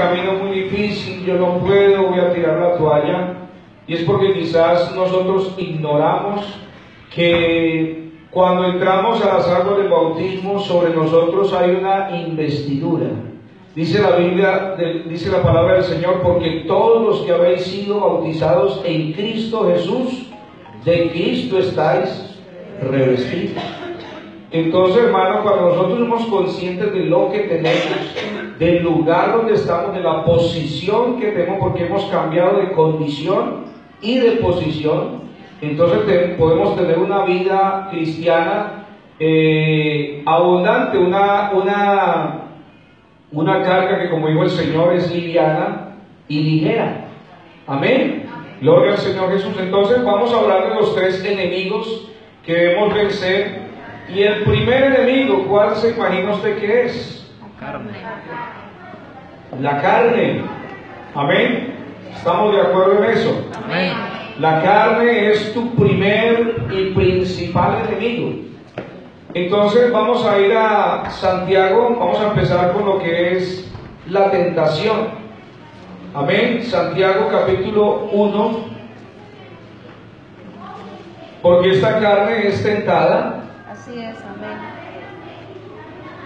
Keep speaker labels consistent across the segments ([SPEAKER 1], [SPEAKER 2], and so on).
[SPEAKER 1] camino es muy difícil, yo no puedo, voy a tirar la toalla. Y es porque quizás nosotros ignoramos que cuando entramos a las aguas del bautismo, sobre nosotros hay una investidura. Dice la Biblia, dice la palabra del Señor, porque todos los que habéis sido bautizados en Cristo Jesús, de Cristo estáis revestidos. Entonces, hermano, cuando nosotros somos conscientes de lo que tenemos, del lugar donde estamos, de la posición que tenemos, porque hemos cambiado de condición y de posición, entonces podemos tener una vida cristiana abundante, una carga que, como dijo el Señor, es liviana y ligera. Amén. Gloria al Señor Jesús. Entonces vamos a hablar de los tres enemigos que debemos vencer. Y el primer enemigo, ¿cuál se imagina usted que es?
[SPEAKER 2] La carne.
[SPEAKER 1] La carne. Amén. ¿Estamos de acuerdo en eso?
[SPEAKER 2] Amén.
[SPEAKER 1] La carne es tu primer y principal enemigo. Entonces vamos a ir a Santiago, vamos a empezar con lo que es la tentación. Amén. Santiago capítulo 1. Porque esta carne es tentada.
[SPEAKER 3] Así es, amén.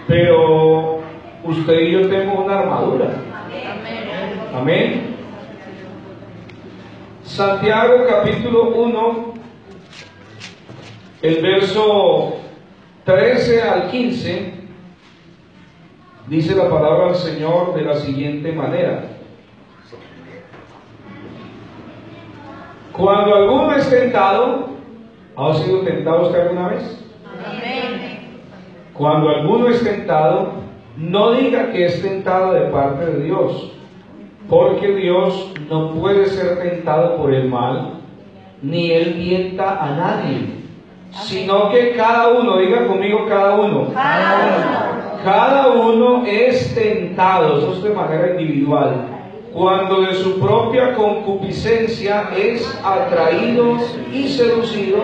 [SPEAKER 1] Pero usted y yo tenemos una armadura.
[SPEAKER 3] Amén.
[SPEAKER 1] Amén. Santiago capítulo 1, el verso 13 al 15, dice la palabra del Señor de la siguiente manera: cuando alguno es tentado, ¿ha sido tentado usted alguna vez?
[SPEAKER 3] Amén.
[SPEAKER 1] Cuando alguno es tentado, no diga que es tentado de parte de Dios, porque Dios no puede ser tentado por el mal, ni Él tienta a nadie, sino que cada uno, diga conmigo cada uno, cada uno es tentado, eso es de manera individual, cuando de su propia concupiscencia es atraído y seducido.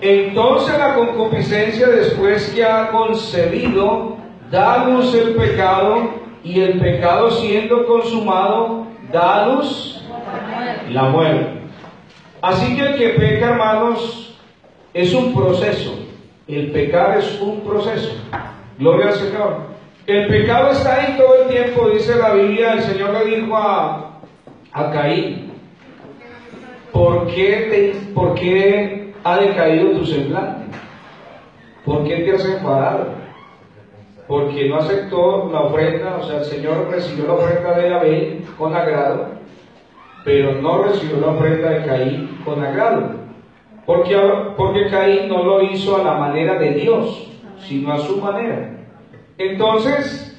[SPEAKER 1] Entonces la concupiscencia, después que ha concebido, da a luz el pecado, y el pecado, siendo consumado, da a luz la muerte. Así que el que peca, hermanos, es un proceso. El pecar es un proceso. Gloria al Señor. El pecado está ahí todo el tiempo, dice la Biblia. El Señor le dijo a Caín: ¿por qué ha decaído tu semblante? ¿Por qué te has enfadado? Porque no aceptó la ofrenda. O sea, el Señor recibió la ofrenda de Abel con agrado, pero no recibió la ofrenda de Caín con agrado. Porque Caín no lo hizo a la manera de Dios, sino a su manera. Entonces,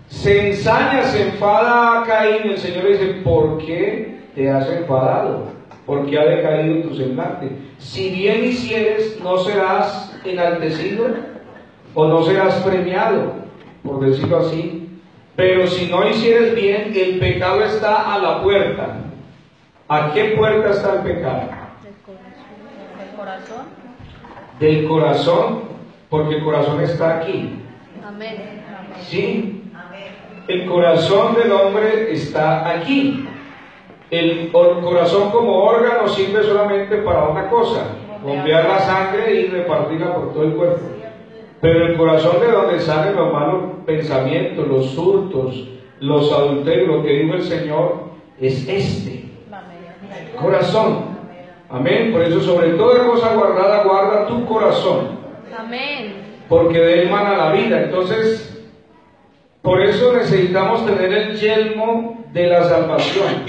[SPEAKER 1] se ensaña, se enfada a Caín, y el Señor dice: ¿por qué te has enfadado? ¿Por qué ha decaído tu semblante? Si bien hicieres, no serás enaltecido, o no serás premiado, por decirlo así. Pero si no hicieres bien, el pecado está a la puerta. ¿A qué puerta está el pecado?
[SPEAKER 3] Del corazón.
[SPEAKER 1] Del corazón, porque el corazón está aquí.
[SPEAKER 3] Amén.
[SPEAKER 1] ¿Sí? El corazón del hombre está aquí. El corazón como órgano sirve solamente para una cosa: bombear la sangre y repartirla por todo el cuerpo. Pero el corazón, de donde salen los malos pensamientos, los hurtos, los adulterios, lo que dijo el Señor, es este corazón. Amén. Por eso, sobre toda cosa guardada, guarda tu corazón.
[SPEAKER 3] Amén.
[SPEAKER 1] Porque de él mana la vida. Entonces, por eso necesitamos tener el yelmo de la salvación,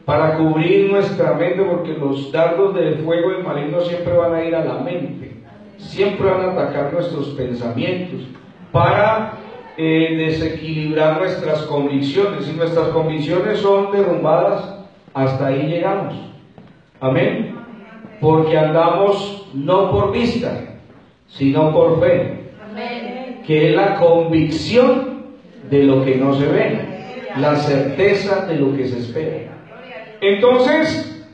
[SPEAKER 1] para cubrir nuestra mente, porque los dardos del fuego del maligno siempre van a ir a la mente. Siempre van a atacar nuestros pensamientos para desequilibrar nuestras convicciones. Si nuestras convicciones son derrumbadas, hasta ahí llegamos. Amén. Porque andamos no por vista, sino por fe.
[SPEAKER 3] Amén.
[SPEAKER 1] Que es la convicción de lo que no se ve, la certeza de lo que se espera. Entonces,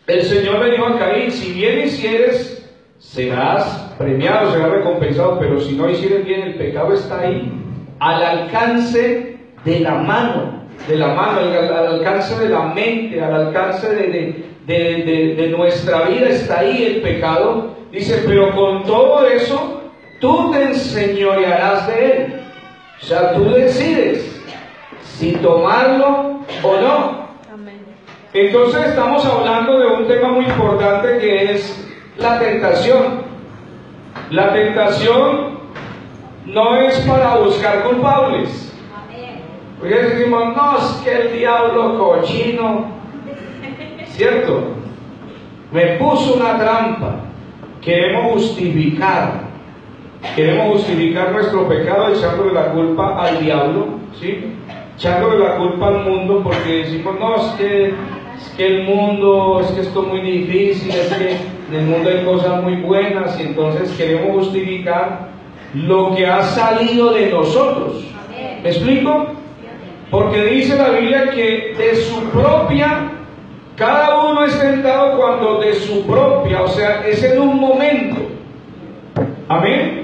[SPEAKER 1] el Señor le dijo a Caín: si bien hicieres, serás premiado, serás recompensado, pero si no hicieres bien, el pecado está ahí, al alcance de la mano, al alcance de la mente, al alcance de nuestra vida está ahí el pecado. Dice, pero con todo eso, tú te enseñorearás de él. O sea, tú decides si tomarlo o no.
[SPEAKER 3] Amén.
[SPEAKER 1] Entonces estamos hablando de un tema muy importante que es la tentación. La tentación no es para buscar culpables. Porque decimos, no, es que el diablo cochino, ¿cierto? Me puso una trampa. Queremos justificar nuestro pecado echándole la culpa al diablo, ¿sí? Echándole la culpa al mundo porque decimos, no, es que el mundo, es que esto es muy difícil, es que en el mundo hay cosas muy buenas, y entonces queremos justificar lo que ha salido de nosotros. ¿Me explico? Porque dice la Biblia que de su propia, cada uno es tentado cuando de su propia, o sea, es en un momento. Amén.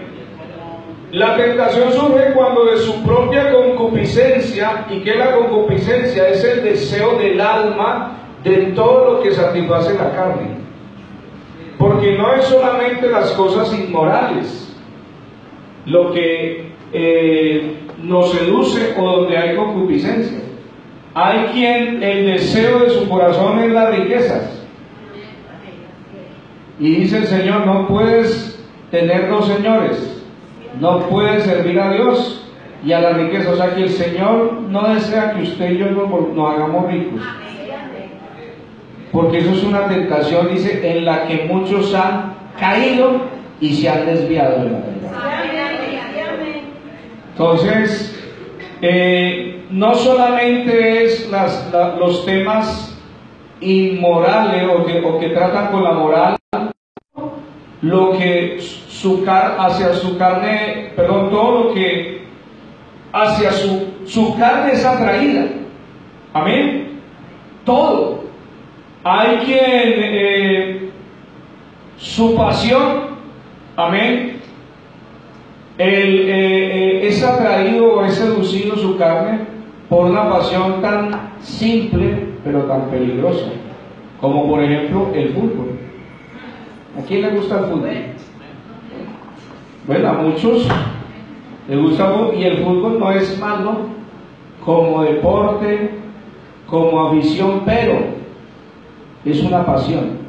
[SPEAKER 1] La tentación surge cuando de su propia concupiscencia, ¿y qué es la concupiscencia? Es el deseo del alma de todo lo que satisface la carne. Porque no es solamente las cosas inmorales lo que nos seduce o donde hay concupiscencia. Hay quien el deseo de su corazón es las riquezas. Y dice el Señor, no puedes tener dos señores. No puede servir a Dios y a la riqueza. O sea que el Señor no desea que usted y yo nos hagamos ricos. Porque eso es una tentación, dice, en la que muchos han caído y se han desviado de la verdad. Entonces, no solamente es los temas inmorales o que tratan con la moral, lo que hacia su carne, perdón, todo lo que hacia su carne es atraída. Amén. Todo. Hay quien su pasión, amén, es atraído o es seducido su carne por una pasión tan simple pero tan peligrosa, como por ejemplo el fútbol. ¿A quién le gusta el fútbol? Bueno, a muchos les gusta el fútbol, y el fútbol no es malo como deporte, como afición, pero es una pasión.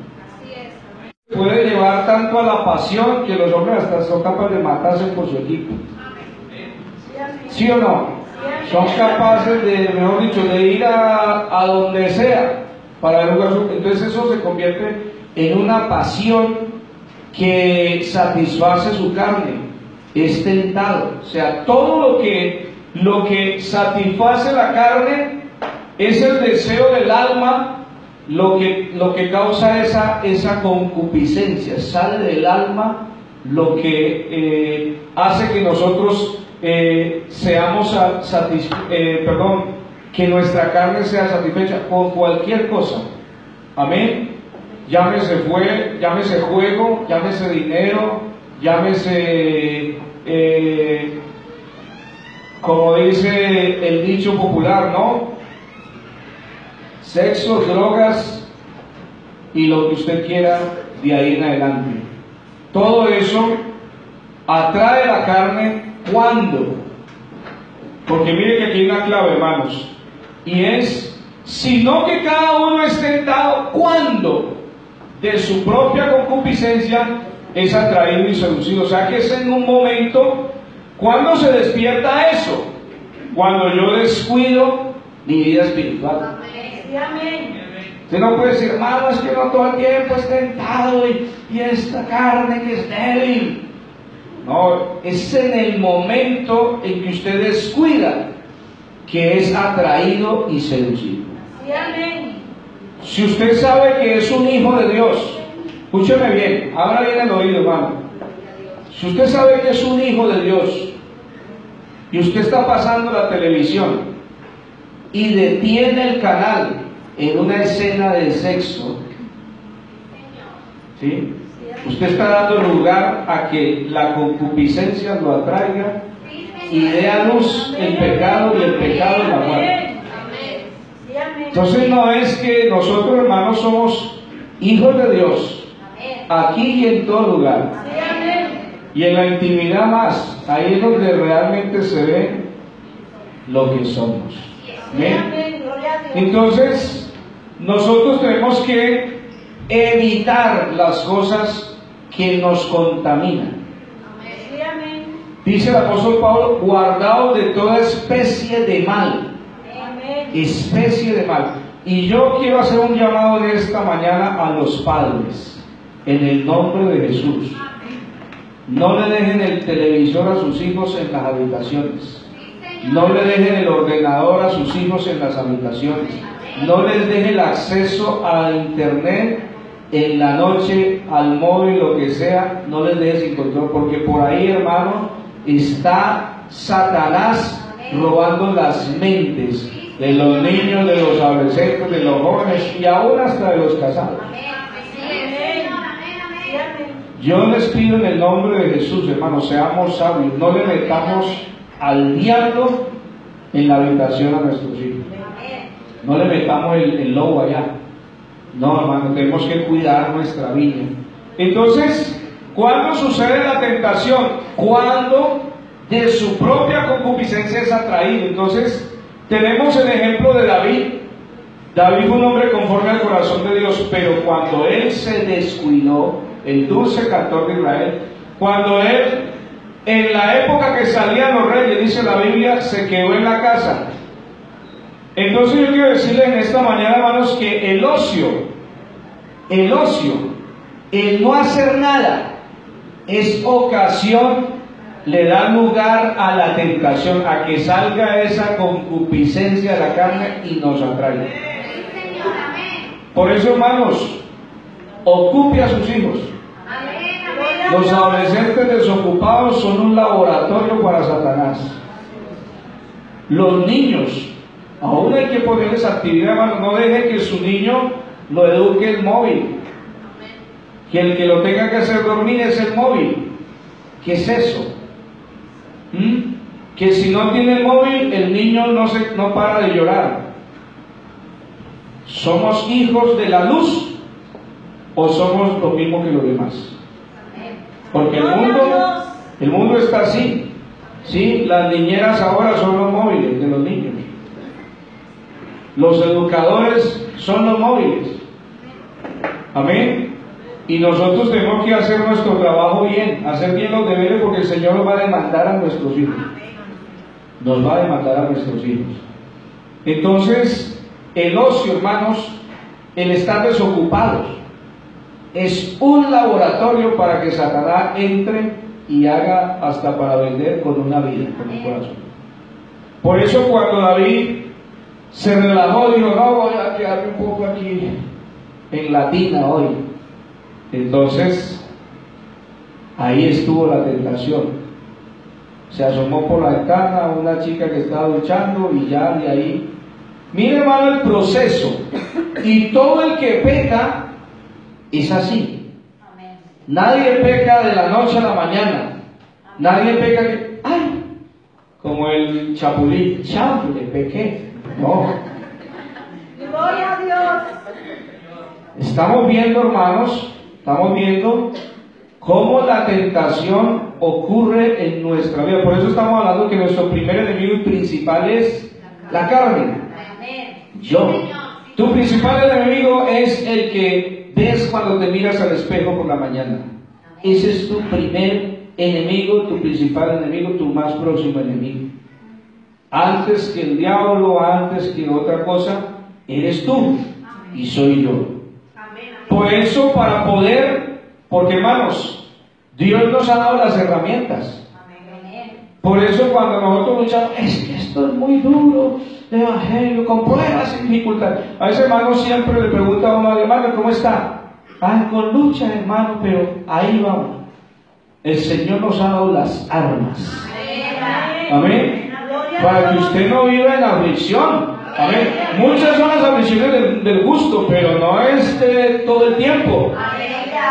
[SPEAKER 1] Puede llevar tanto a la pasión que los hombres hasta son capaces de matarse por su equipo. ¿Sí o no? Son capaces de, mejor dicho, de ir a donde sea para ver jugar. Entonces eso se convierte en una pasión que satisface su carne, es tentado. O sea, todo lo que satisface la carne es el deseo del alma, lo que causa esa concupiscencia. Sale del alma lo que hace que nosotros seamos que nuestra carne sea satisfecha con cualquier cosa. Amén. Llámese juego, llámese dinero, llámese, como dice el dicho popular, ¿no? Sexo, drogas y lo que usted quiera de ahí en adelante. Todo eso atrae la carne. ¿Cuándo? Porque mire que aquí hay una clave, hermanos, y es, sino que cada uno es tentado cuando de su propia concupiscencia es atraído y seducido. O sea que es en un momento. ¿Cuándo se despierta eso? Cuando yo descuido mi vida espiritual. Usted no puede decir, hermano, es que no todo el tiempo es tentado y esta carne que es débil. No, es en el momento en que usted descuida que es atraído y seducido. Si usted sabe que es un hijo de Dios, escúcheme bien, abra bien el oído, hermano. Si usted sabe que es un hijo de Dios y usted está pasando la televisión y detiene el canal en una escena de sexo, ¿sí? Usted está dando lugar a que la concupiscencia lo atraiga y dé a luz el pecado y el pecado de la muerte. Entonces no es que nosotros, hermanos, somos hijos de Dios, aquí y en todo lugar, y en la intimidad más. Ahí es donde realmente se ve lo que somos. ¿Amén? Entonces nosotros tenemos que evitar las cosas que nos contaminan. Dice el apóstol Pablo: guardaos de toda especie de mal. Especie de mal. Y yo quiero hacer un llamado de esta mañana a los padres, en el nombre de Jesús. No le dejen el televisor a sus hijos en las habitaciones. No le dejen el ordenador a sus hijos en las habitaciones. No les dejen el acceso a internet en la noche, al móvil, lo que sea. No les dejen sin control, porque por ahí, hermano, está Satanás robando las mentes de los niños, de los adolescentes, de los jóvenes y aún hasta de los casados. Yo les pido en el nombre de Jesús, hermanos, seamos sabios, no le metamos al diablo en la habitación a nuestros hijos. No le metamos el lobo allá. No, hermano, tenemos que cuidar nuestra vida. Entonces, ¿cuándo sucede la tentación? Cuando de su propia concupiscencia es atraído. Entonces, tenemos el ejemplo de David. David fue un hombre conforme al corazón de Dios, pero cuando él se descuidó, el dulce cantor de Israel, cuando él, en la época que salían los reyes, dice la Biblia, se quedó en la casa. Entonces yo quiero decirles en esta mañana, hermanos, que el ocio, el no hacer nada, es ocasión, le da lugar a la tentación, a que salga esa concupiscencia de la carne y nos atraiga. Por eso, hermanos, ocupe a sus hijos. Los adolescentes desocupados son un laboratorio para Satanás. Los niños, aún hay que ponerles actividad, hermano. No deje que su niño lo eduque el móvil. Que el que lo tenga que hacer dormir es el móvil. ¿Qué es eso? Que si no tiene el móvil, el niño no para de llorar. ¿Somos hijos de la luz o somos lo mismo que los demás? Porque el mundo está así. ¿Sí? Las niñeras ahora son los móviles de los niños. Los educadores son los móviles. Amén. Y nosotros tenemos que hacer nuestro trabajo bien, hacer bien los deberes, porque el Señor nos va a demandar a nuestros hijos. Nos va a demandar a nuestros hijos. Entonces, el ocio, hermanos, el estar desocupados, es un laboratorio para que Satanás entre y haga hasta para vender con una vida, con un corazón. Por eso cuando David se relajó, dijo: no, voy a quedarme un poco aquí en Latina hoy. Entonces, ahí estuvo la tentación. Se asomó por la ventana una chica que estaba duchando y ya de ahí. Mire, hermano, el proceso. Y todo el que peca es así. Nadie peca de la noche a la mañana. Nadie peca que, ay, como el chapulín, le pequé. No.
[SPEAKER 3] Gloria a Dios.
[SPEAKER 1] Estamos viendo, hermanos, estamos viendo cómo la tentación ocurre en nuestra vida. Por eso estamos hablando que nuestro primer enemigo y principal es la carne. Yo. Tu principal enemigo es el que ves cuando te miras al espejo por la mañana. Ese es tu primer enemigo, tu principal enemigo, tu más próximo enemigo. Antes que el diablo, antes que otra cosa, eres tú y soy yo. Por eso, para poder, porque hermanos, Dios nos ha dado las herramientas. Por eso cuando nosotros luchamos, es que esto es muy duro, el evangelio, con pruebas y dificultades. A ese hermano siempre le pregunta a uno: hermano, ¿cómo está? Ah, con lucha, hermano, pero ahí vamos. El Señor nos ha dado las armas. Amén. Para que usted no viva en aflicción. Amén. Muchas son las aflicciones del justo, pero no es todo el tiempo.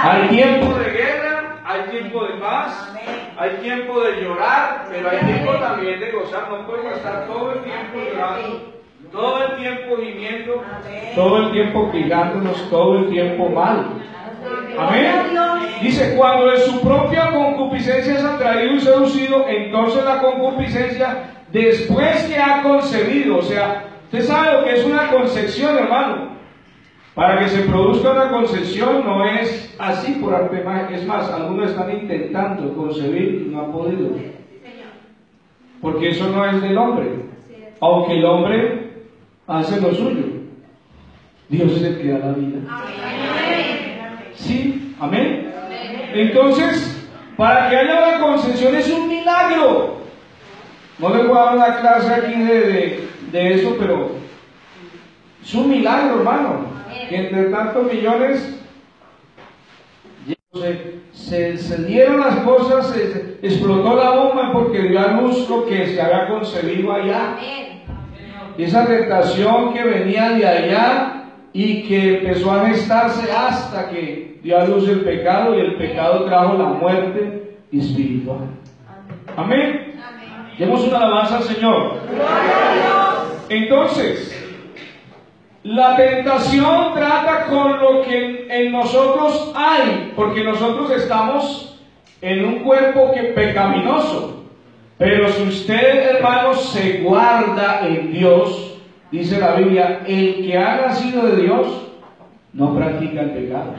[SPEAKER 1] Hay tiempo de guerra, Hay tiempo de paz, hay tiempo de llorar, pero hay tiempo también de gozar. No podemos estar todo el tiempo llorando, todo el tiempo gimiendo, todo el tiempo quejándonos, todo el tiempo mal. Amén. Dice, cuando de su propia concupiscencia es atraído y seducido, entonces la concupiscencia, después que ha concebido, o sea, usted sabe lo que es una concepción, hermano. Para que se produzca una concepción no es así por arte de magia. Es más, algunos están intentando concebir y no han podido. Porque eso no es del hombre. Aunque el hombre hace lo suyo, Dios es el que da la vida. Sí, amén. Entonces, para que haya una concepción es un milagro. No les voy a dar una clase aquí de eso, pero es un milagro, hermano. Que entre tantos millones se dieron las cosas, se explotó la bomba porque dio a luz lo que se había concebido allá. Esa tentación que venía de allá y que empezó a gestarse hasta que dio a luz el pecado, y el pecado trajo la muerte espiritual. Amén. Demos una alabanza al Señor. Entonces, la tentación trata con lo que en nosotros hay, porque nosotros estamos en un cuerpo pecaminoso. Pero si usted, hermano, se guarda en Dios, dice la Biblia, el que ha nacido de Dios no practica el pecado.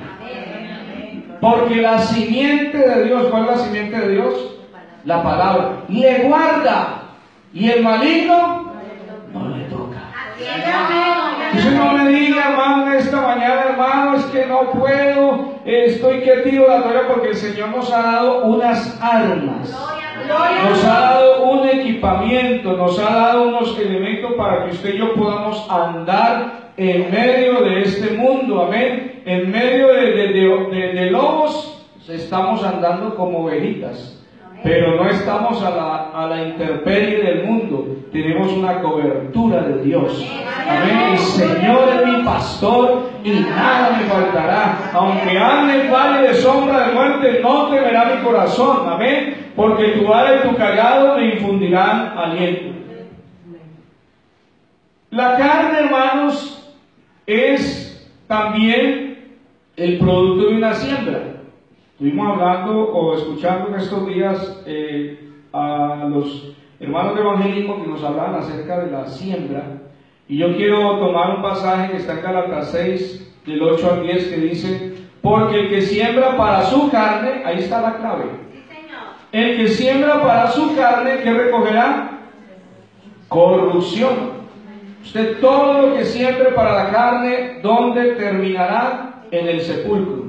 [SPEAKER 1] Porque la simiente de Dios, ¿cuál es la simiente de Dios? La palabra. Le guarda, y el maligno no le toca. Entonces no me diga, hermano, esta mañana, hermano, es que no puedo, estoy que tiro la toalla, porque el Señor nos ha dado unas armas, nos ha dado un equipamiento, nos ha dado unos elementos para que usted y yo podamos andar en medio de este mundo, amén. En medio de lobos estamos andando como ovejitas. Pero no estamos a la intemperie del mundo. Tenemos una cobertura de Dios. Amén. El Señor es mi pastor y nada me faltará. Aunque ande en valle de sombra de muerte, no temerá mi corazón. Amén. Porque tu vara y tu callado me infundirán aliento. La carne, hermanos, es también el producto de una siembra. Estuvimos hablando o escuchando en estos días a los hermanos de evangelismo que nos hablaban acerca de la siembra. Y yo quiero tomar un pasaje que está en Gálatas 6, del 8 al 10, que dice: porque el que siembra para su carne, ahí está la clave. El que siembra para su carne, ¿qué recogerá? Corrupción. Usted todo lo que siembre para la carne, ¿dónde terminará? En el sepulcro.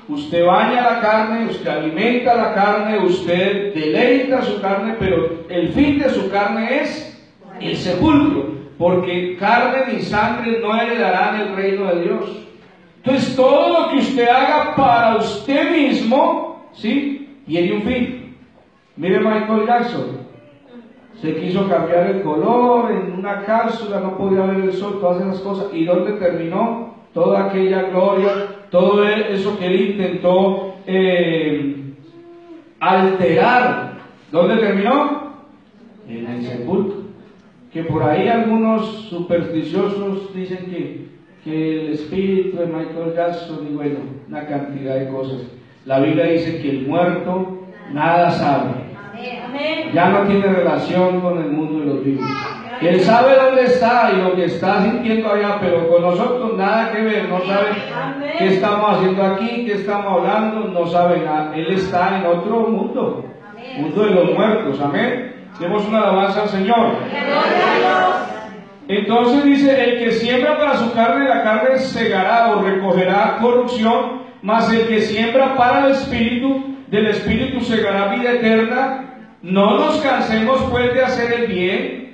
[SPEAKER 1] Usted baña la carne, usted alimenta la carne, usted deleita su carne, pero el fin de su carne es el sepulcro, porque carne ni sangre no heredarán el reino de Dios. Entonces todo lo que usted haga para usted mismo, ¿sí?, tiene un fin. Mire Michael Jackson, se quiso cambiar el color en una cápsula, no podía ver el sol, todas esas cosas, ¿y dónde terminó? Toda aquella gloria, todo eso que él intentó alterar, ¿dónde terminó? En el sepulcro. Que por ahí algunos supersticiosos dicen que el espíritu de Michael Jackson, y bueno, una cantidad de cosas. La Biblia dice que el muerto nada sabe. Ya no tiene relación con el mundo de los vivos. Él sabe dónde está y lo que está sintiendo allá, pero con nosotros nada que ver. No sabe qué estamos haciendo aquí, qué estamos hablando, no sabe nada. Él está en otro mundo, mundo de los muertos. Amén. Demos una alabanza al Señor. Entonces dice: el que siembra para su carne, la carne segará o recogerá corrupción, mas el que siembra para el espíritu, del espíritu segará vida eterna. No nos cansemos pues de hacer el bien.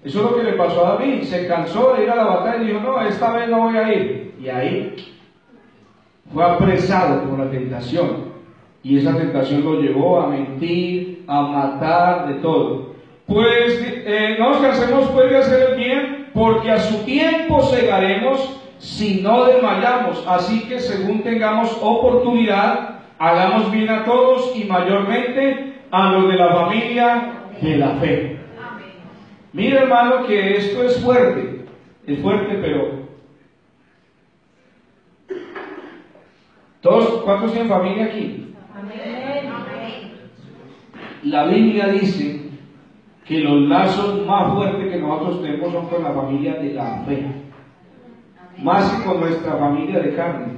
[SPEAKER 1] Eso es lo que le pasó a David. Se cansó de ir a la batalla y dijo: no, esta vez no voy a ir. Y ahí fue apresado por la tentación. Y esa tentación lo llevó a mentir, a matar, de todo. Pues no nos cansemos pues de hacer el bien, porque a su tiempo segaremos si no desmayamos. Así que según tengamos oportunidad, hagamos bien a todos y mayormente a los de la familia de la fe. Mira, hermano, que esto es fuerte, pero todos, ¿cuántos tienen familia aquí? La Biblia dice que los lazos más fuertes que nosotros tenemos son con la familia de la fe, más que con nuestra familia de carne.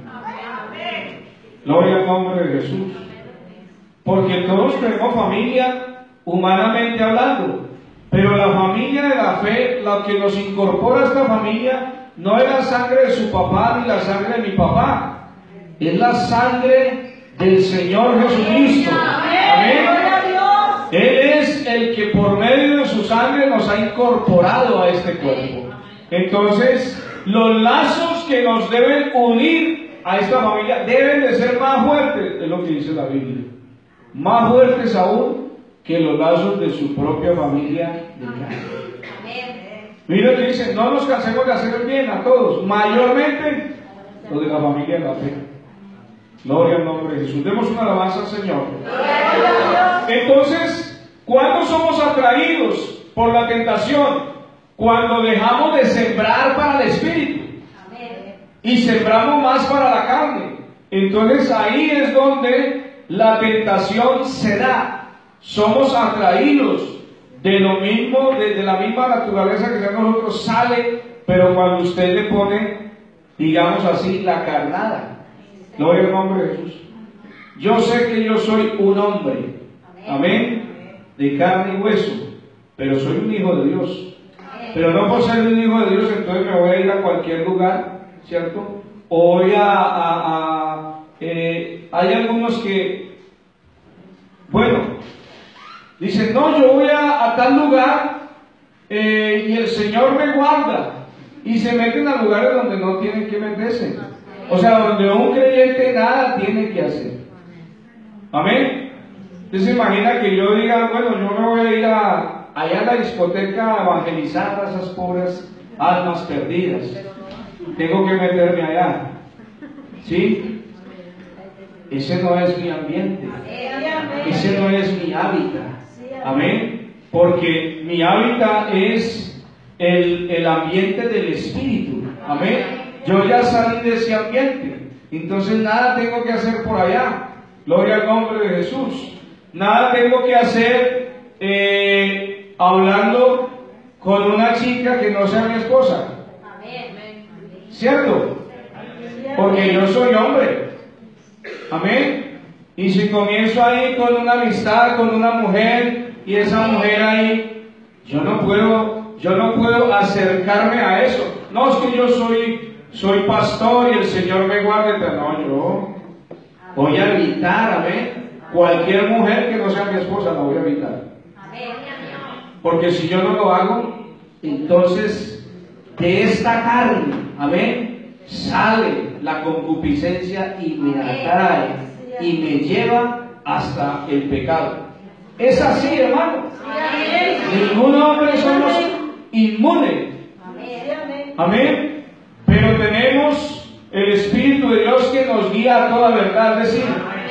[SPEAKER 1] Gloria al nombre de Jesús. Porque todos tenemos familia humanamente hablando, pero la familia de la fe, la que nos incorpora a esta familia, no es la sangre de su papá ni la sangre de mi papá, es la sangre del Señor Jesucristo. Amén. Él es el que por medio de su sangre nos ha incorporado a este cuerpo. Entonces, los lazos que nos deben unir a esta familia deben de ser más fuertes, es lo que dice la Biblia. Más fuertes aún que los lazos de su propia familia de carne. Mira que dice, no nos cansemos de hacer el bien a todos, mayormente los de la familia de la fe. Gloria al nombre de Jesús. Demos una alabanza al Señor. Entonces, ¿cuándo somos atraídos por la tentación? Cuando dejamos de sembrar para el espíritu y sembramos más para la carne. Entonces ahí es donde la tentación se da. Somos atraídos de lo mismo, de la misma naturaleza que ya nosotros sale, pero cuando usted le pone, digamos así, la carnada. Gloria al nombre de Jesús. Yo sé que yo soy un hombre, amén, de carne y hueso, pero soy un hijo de Dios. Pero no por ser un hijo de Dios, entonces me voy a ir a cualquier lugar, ¿cierto? O voy hay algunos que, bueno, dicen, no, yo voy a tal lugar y el Señor me guarda. Y se meten a lugares donde no tienen que meterse. O sea, donde un creyente nada tiene que hacer. Amén. Usted se imagina que yo diga, bueno, yo me voy a ir allá a la discoteca a evangelizar a esas pobres almas perdidas. Tengo que meterme allá. ¿Sí? Ese no es mi ambiente. Ese no es mi hábitat. Amén. Porque mi hábitat es el ambiente del Espíritu. Amén. Yo ya salí de ese ambiente, entonces nada tengo que hacer por allá. Gloria al nombre de Jesús. Nada tengo que hacer hablando con una chica que no sea mi esposa. ¿Cierto? Porque yo soy hombre. Amén. Y si comienzo ahí con una amistad, con una mujer, y esa mujer ahí, yo no puedo acercarme a eso. No, es que yo soy pastor y el Señor me guarde. No, yo voy a evitar, amén. Cualquier mujer que no sea mi esposa la voy a evitar. Porque si yo no lo hago, entonces de esta carne, amén, sale la concupiscencia y me atrae y me lleva hasta el pecado. Es así, hermano. Ningún hombre somos inmunes. Amén. Pero tenemos el Espíritu de Dios que nos guía a toda verdad. Es decir,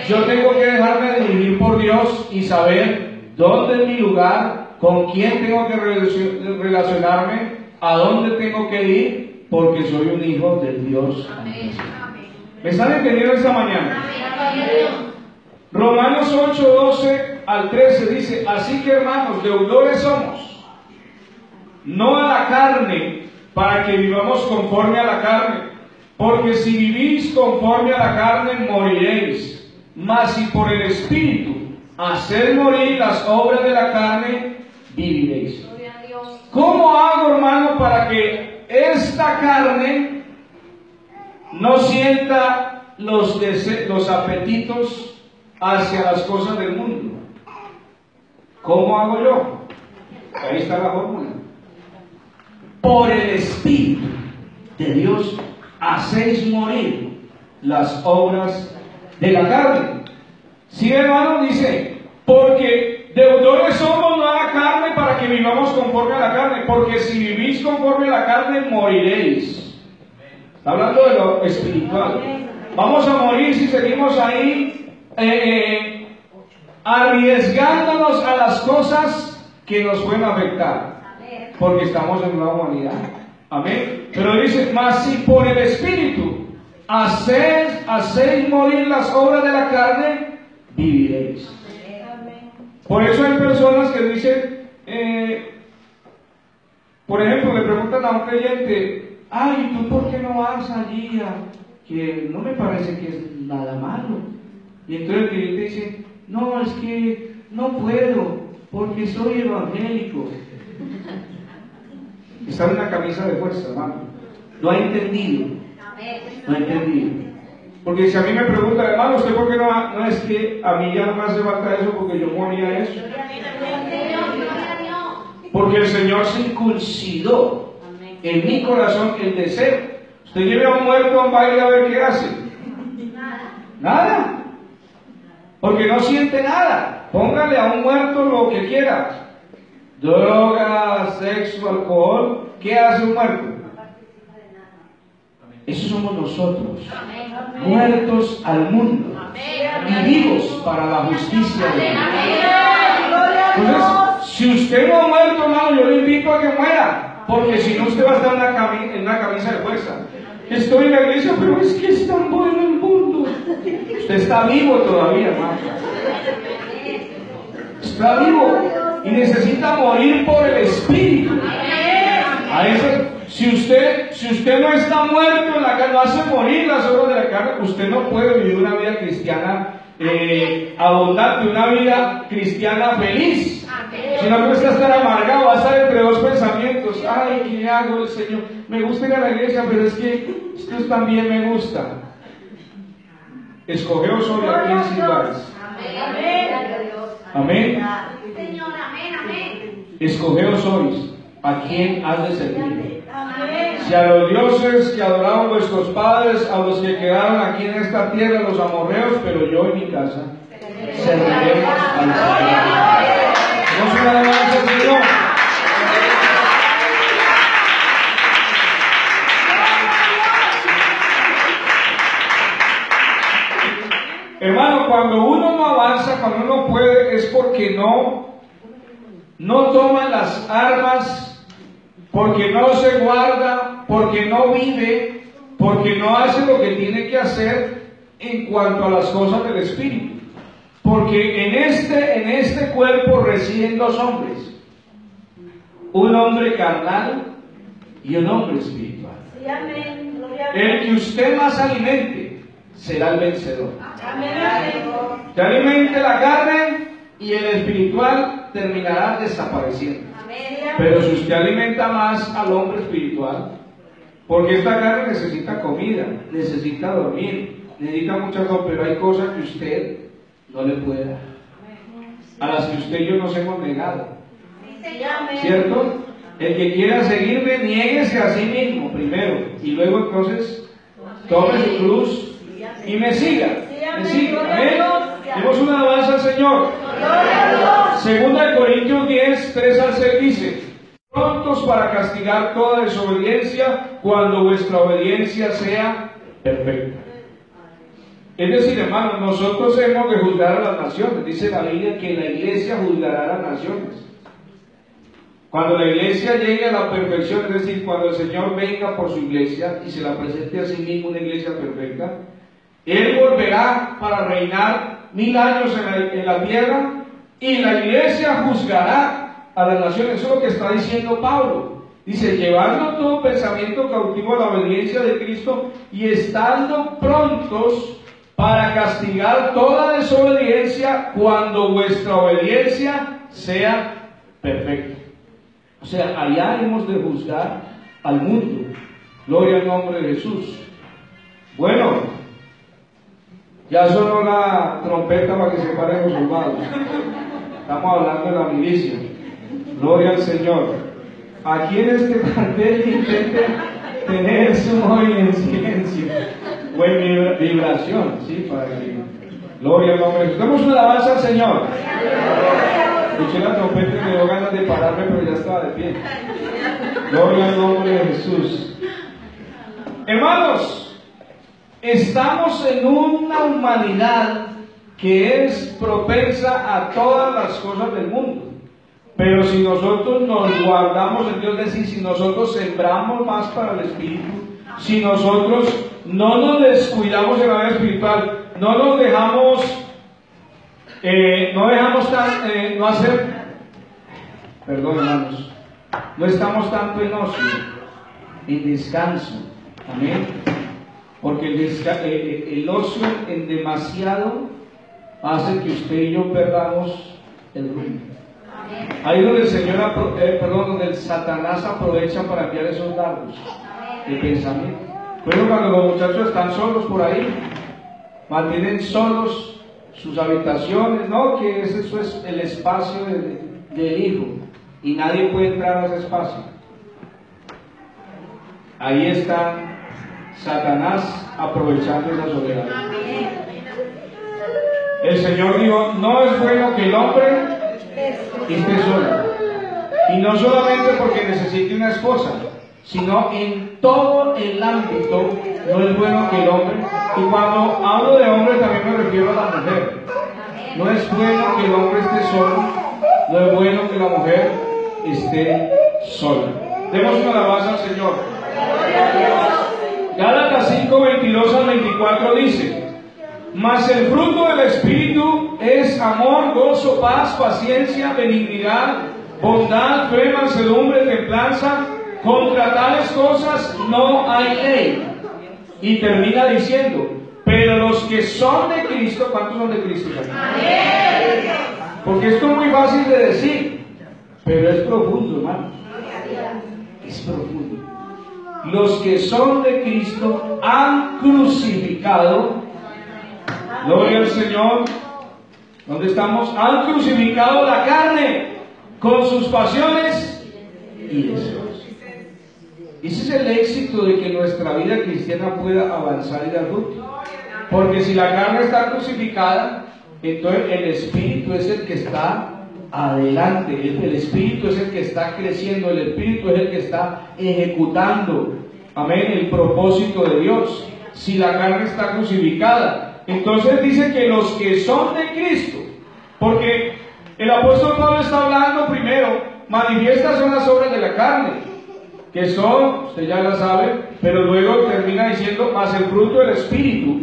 [SPEAKER 1] yo tengo que dejarme dirigir por Dios y saber dónde es mi lugar, con quién tengo que relacionarme, a dónde tengo que ir, porque soy un hijo del Dios. ¿Me están entendiendo esta mañana? Romanos 8, 12 al 13 dice, así que hermanos, deudores somos, no a la carne, para que vivamos conforme a la carne, porque si vivís conforme a la carne moriréis, mas si por el Espíritu haced morir las obras de la carne, viviréis. ¿Cómo hago, hermano, para que esta carne no sienta los apetitos hacia las cosas del mundo? ¿Cómo hago yo? Ahí está la fórmula. Por el Espíritu de Dios hacéis morir las obras de la carne. Sí, hermano, dice, porque deudores somos no a la carne para que vivamos conforme a la carne, porque si vivís conforme a la carne moriréis. Está hablando de lo espiritual. Vamos a morir si seguimos ahí arriesgándonos a las cosas que nos pueden afectar, porque estamos en una humanidad. Amén. Pero dice, mas si por el Espíritu hacéis morir las obras de la carne, viviréis. Por eso hay personas que dicen, por ejemplo, le preguntan a un creyente, ay, ¿tú por qué no vas allí? Que no me parece que es nada malo. Y entonces el creyente dice, no, es que no puedo, porque soy evangélico. Está en una camisa de fuerza, hermano. No ha entendido. No ha entendido. Porque si a mí me preguntan, hermano, ¿usted por qué no va? No, es que a mí ya no me hace falta eso porque yo moría eso. Porque el Señor circuncidó en mi corazón el deseo. Usted lleve a un muerto a un baile a ver qué hace. Nada. Porque no siente nada. Póngale a un muerto lo que quiera. Droga, sexo, alcohol. ¿Qué hace un muerto? Eso somos nosotros. Muertos al mundo. Y vivos para la justicia de Dios. Entonces, si usted no ha muerto, hermano, yo le invito a que muera. Porque si no, usted va a estar en una camisa de fuerza. Estoy en la iglesia, pero es que es tan bueno el mundo. Usted está vivo todavía, hermano. Está vivo y necesita morir por el Espíritu. Si usted no está muerto en la carne, no hace morir las obras de la carne, usted no puede vivir una vida cristiana abundante, una vida cristiana feliz. Si no, usted va a estar amargado, va a estar entre dos pensamientos. Ay, ¿qué hago, el Señor? Me gusta ir a la iglesia, pero es que esto también me gusta. Escogeos hoy a quién sirváis. Amén. Escogeos hoy a quién has de servir. Si a los dioses que adoraban vuestros padres, a los que quedaron aquí en esta tierra, los amorreos, pero yo en mi casa serviremos al Señor. No se la alabanza al Señor. Hermano, cuando uno no avanza, cuando uno puede, es porque no toma las armas, porque no se guarda, porque no vive, porque no hace lo que tiene que hacer en cuanto a las cosas del Espíritu. Porque en este cuerpo residen dos hombres, un hombre carnal y un hombre espiritual. El que usted más alimente será el vencedor. Usted alimente la carne y el espiritual terminará desapareciendo. Pero si usted alimenta más al hombre espiritual, porque esta carne necesita comida, necesita dormir, necesita muchas cosas, pero hay cosas que usted no le puede dar, a las que usted y yo nos hemos negado. ¿Cierto? El que quiera seguirme, niéguese a sí mismo primero, y luego entonces tome su cruz y me siga. Me siga. Amén. Demos una alabanza al Señor. Segunda de Corintios 10, 3 al 6 dice: prontos para castigar toda desobediencia cuando vuestra obediencia sea perfecta. Es decir, hermanos, nosotros hemos de juzgar a las naciones. Dice la Biblia que la iglesia juzgará a las naciones. Cuando la iglesia llegue a la perfección, es decir, cuando el Señor venga por su iglesia y se la presente a sí mismo una iglesia perfecta, Él volverá para reinar 1000 años en la tierra, y la iglesia juzgará a las naciones. Eso es lo que está diciendo Pablo. Dice: llevando todo pensamiento cautivo a la obediencia de Cristo y estando prontos para castigar toda desobediencia cuando vuestra obediencia sea perfecta. O sea, allá hemos de juzgar al mundo. Gloria al nombre de Jesús. Bueno, ya sonó la trompeta para que se paren los soldados. Estamos hablando de la milicia. Gloria al Señor. Aquí en este plantel intenten tener su móvil en silencio o en vibración, ¿sí? Para que... Gloria al nombre de Jesús. Damos una alabanza al Señor. Escuché la trompeta y me dio ganas de pararme, pero ya estaba de pie. Gloria al nombre de Jesús. Hermanos, estamos en una humanidad que es propensa a todas las cosas del mundo. Pero si nosotros nos guardamos en Dios, es decir, si nosotros sembramos más para el Espíritu, si nosotros no nos descuidamos en la vida espiritual, no nos dejamos, no hacer, perdón hermanos, no estamos tanto en ocio, en descanso, amén, porque el ocio en demasiado hace que usted y yo perdamos el rumbo. Ahí donde el Señor, donde el Satanás aprovecha para enviar esos dardos de pensamiento. Pero cuando los muchachos están solos por ahí, mantienen solos sus habitaciones, no, que eso es el espacio del hijo y nadie puede entrar a ese espacio. Ahí está Satanás aprovechando esa soledad. El Señor dijo, no es bueno que el hombre esté solo. Y no solamente porque necesite una esposa, sino en todo el ámbito no es bueno que el hombre, y cuando hablo de hombre también me refiero a la mujer. No es bueno que el hombre esté solo, no es bueno que la mujer esté sola. Demos una alabanza al Señor. Gálatas 5, 22 al 24 dice: mas el fruto del Espíritu es amor, gozo, paz, paciencia, benignidad, bondad, fe, mansedumbre, templanza. Contra tales cosas no hay ley. Y termina diciendo: pero los que son de Cristo, ¿cuántos son de Cristo? Porque esto es muy fácil de decir, pero es profundo, hermano. Es profundo. Los que son de Cristo han crucificado, gloria al Señor, ¿dónde estamos? Han crucificado la carne con sus pasiones y deseos. Ese es el éxito de que nuestra vida cristiana pueda avanzar y dar fruto. Porque si la carne está crucificada, entonces el Espíritu es el que está adelante, el Espíritu es el que está creciendo, el Espíritu es el que está ejecutando, amén, el propósito de Dios. Si la carne está crucificada, entonces dice que los que son de Cristo, porque el apóstol Pablo está hablando primero, manifiestas son las obras de la carne, que son, usted ya la sabe, pero luego termina diciendo, más el fruto del Espíritu.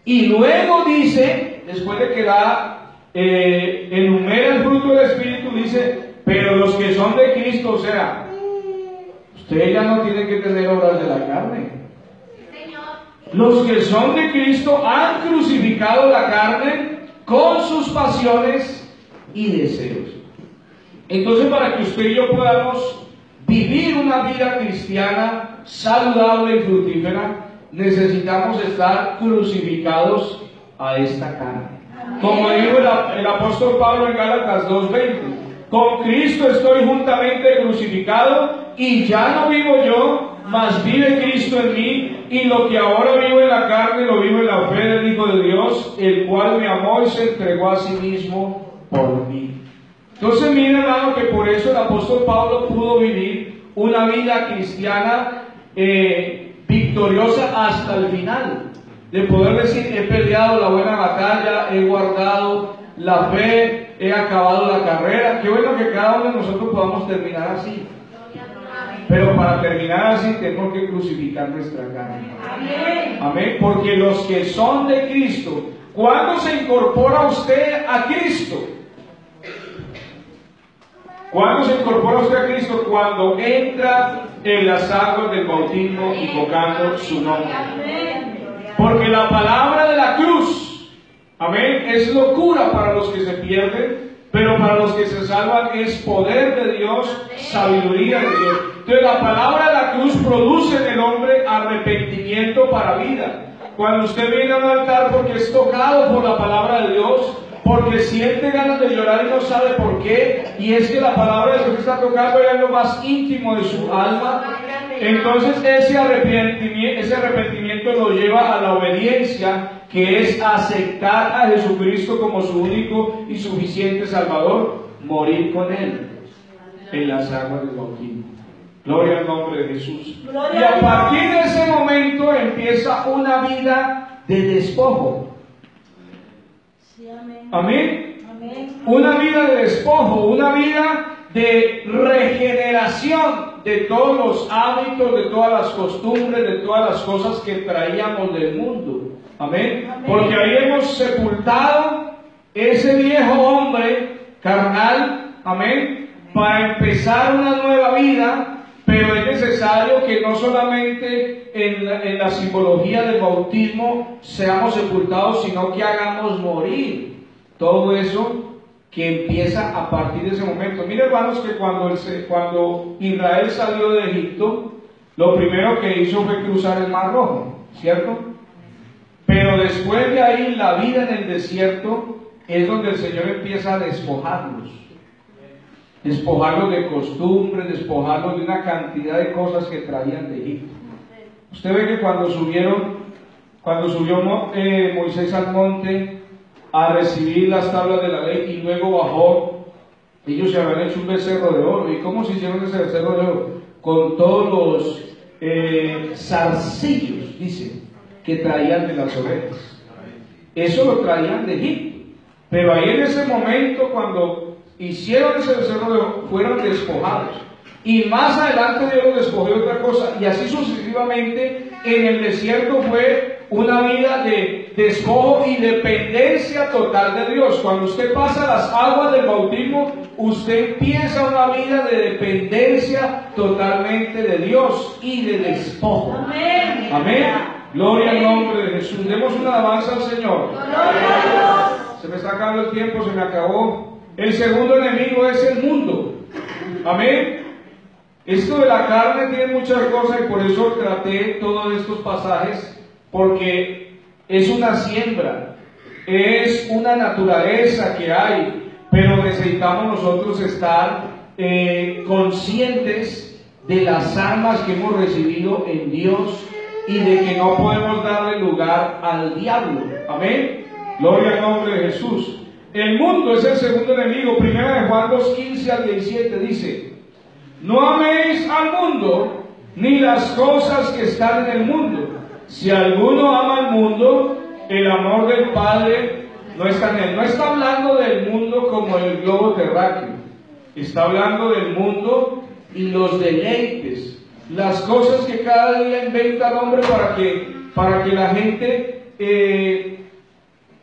[SPEAKER 1] Y luego dice, después de que enumera el fruto del Espíritu, dice, pero los que son de Cristo, o sea, usted ya no tiene que tener obras de la carne. Los que son de Cristo han crucificado la carne con sus pasiones y deseos. Entonces, para que usted y yo podamos vivir una vida cristiana saludable y fructífera, necesitamos estar crucificados a esta carne. Como dijo el apóstol Pablo en Gálatas 2:20, con Cristo estoy juntamente crucificado, y ya no vivo yo, mas vive Cristo en mí, y lo que ahora vivo en la carne lo vivo en la fe del Hijo de Dios, el cual me amó y se entregó a sí mismo por mí. Entonces miren, hermano, que por eso el apóstol Pablo pudo vivir una vida cristiana victoriosa hasta el final, de poder decir, he peleado la buena batalla, he guardado la fe, he acabado la carrera. Qué bueno que cada uno de nosotros podamos terminar así, pero para terminar así tenemos que crucificar nuestra carne. Amén. Porque los que son de Cristo, ¿cuándo se incorpora usted a Cristo? ¿Cuándo se incorpora usted a Cristo? Cuando entra en las aguas del bautismo invocando su nombre. Porque la palabra de la cruz, amén, es locura para los que se pierden, pero para los que se salvan es poder de Dios, sabiduría de Dios. Entonces la palabra de la cruz produce en el hombre arrepentimiento para vida. Cuando usted viene al altar porque es tocado por la palabra de Dios, porque siente ganas de llorar y no sabe por qué, y es que la palabra de Dios está tocando en lo más íntimo de su alma, entonces ese arrepentimiento lo lleva a la obediencia, que es aceptar a Jesucristo como su único y suficiente Salvador, morir con Él en las aguas del bautismo. Gloria al nombre de Jesús. Y a partir de ese momento empieza una vida de despojo. Amén.
[SPEAKER 3] Amén.
[SPEAKER 1] Una vida de despojo, una vida de regeneración de todos los hábitos, de todas las costumbres, de todas las cosas que traíamos del mundo. Amén.
[SPEAKER 3] Amén.
[SPEAKER 1] Porque ahí hemos sepultado ese viejo hombre carnal. Amén. Para empezar una nueva vida. Pero es necesario que no solamente en la simbología del bautismo seamos sepultados, sino que hagamos morir todo eso que empieza a partir de ese momento. Miren, hermanos, que cuando Israel salió de Egipto, lo primero que hizo fue cruzar el Mar Rojo, ¿cierto? Pero después de ahí, la vida en el desierto es donde el Señor empieza a despojarlos de costumbres, despojarlos de una cantidad de cosas que traían de Egipto. Usted ve que cuando subió Moisés al monte a recibir las tablas de la ley y luego bajó, ellos se habían hecho un becerro de oro. ¿Y cómo se hicieron ese becerro de oro? Con todos los zarcillos, dice, que traían de las ovejas. Eso lo traían de Egipto. Pero ahí en ese momento, cuando hicieron ese becerro de oro, fueron despojados. Y más adelante Dios los despojó de otra cosa. Y así sucesivamente, en el desierto fue una vida de despojo y dependencia total de Dios. Cuando usted pasa las aguas del bautismo, usted empieza una vida de dependencia totalmente de Dios y de despojo.
[SPEAKER 3] Amén.
[SPEAKER 1] Amén. Gloria al nombre de Jesús. Demos una alabanza al Señor.
[SPEAKER 3] Gloria a Dios.
[SPEAKER 1] Se me está acabando el tiempo, se me acabó. El segundo enemigo es el mundo. Amén. Esto de la carne tiene muchas cosas y por eso traté todos estos pasajes, porque es una siembra, es una naturaleza que hay, pero necesitamos nosotros estar conscientes de las armas que hemos recibido en Dios y de que no podemos darle lugar al diablo. Amén. Gloria al nombre de Jesús. El mundo es el segundo enemigo. Primera de Juan 2:15 al 17 dice: no améis al mundo ni las cosas que están en el mundo. Si alguno ama al mundo, el amor del Padre no está en él. No está hablando del mundo como el globo terráqueo. Está hablando del mundo y los deleites, las cosas que cada día inventa el hombre para que la gente